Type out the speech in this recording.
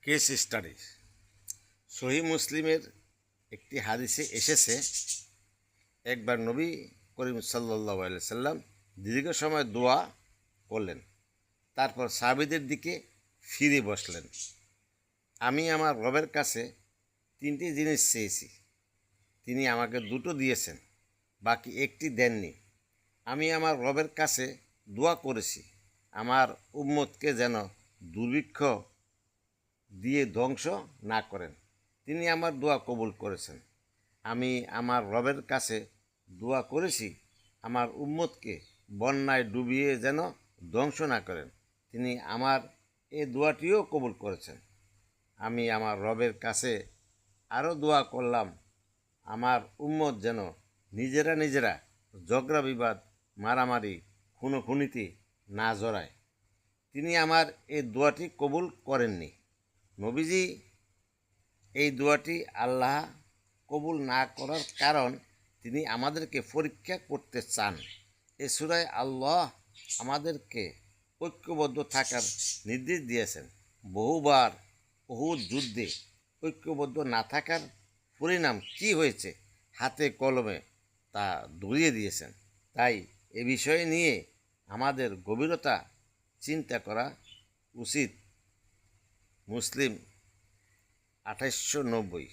Case study. সহিহ মুসলিমের একটি হাদিসে এসেছে, একবার নবী করিম সাল্লাল্লাহু আলাইহি সাল্লাম দীর্ঘ সময় দোয়া করলেন, তারপর সাহাবীদের দিকে ফিরে বসলেন। আমি আমার রবের কাছে 3টি জিনিস চেয়েছি, তিনি আমাকে 2টো দিয়েছেন, বাকি একটি দেননি। আমি আমার রবের কাছে দোয়া করেছি আমার উম্মতকে যেন দুর্ভিক্ষ দিয়ে ধ্বংস না করেন, তিনি আমার দোয়া কবুল করেছেন। আমি আমার রবের কাছে দোয়া করেছি আমার উম্মতকে বন্যায় ডুবিয়ে যেন ধ্বংস না করেন, তিনি আমার এ দোয়াটিও কবুল করেছেন। আমি আমার রবের কাছে আরও দোয়া করলাম আমার উম্মত যেন নিজেরা ঝগড়া বিবাদ মারামারি খুনোখুনিতে না জড়ায়, তিনি আমার এই দোয়াটি কবুল করেননি। নবীজি এই দোয়াটি আল্লাহ কবুল না করার কারণ তিনি আমাদেরকে পরীক্ষা করতে চান। এ সূরায় আল্লাহ আমাদেরকে ঐক্যবদ্ধ থাকার নির্দেশ দিয়েছেন। বহুবার উহুদ যুদ্ধে ঐক্যবদ্ধ না থাকার পরিণাম কি হয়েছে হাতে কলমে তা ধরিয়ে দিয়েছেন। তাই এ বিষয় নিয়ে আমাদের গভীরতা চিন্তা করা উচিত। মুসলিম 2890।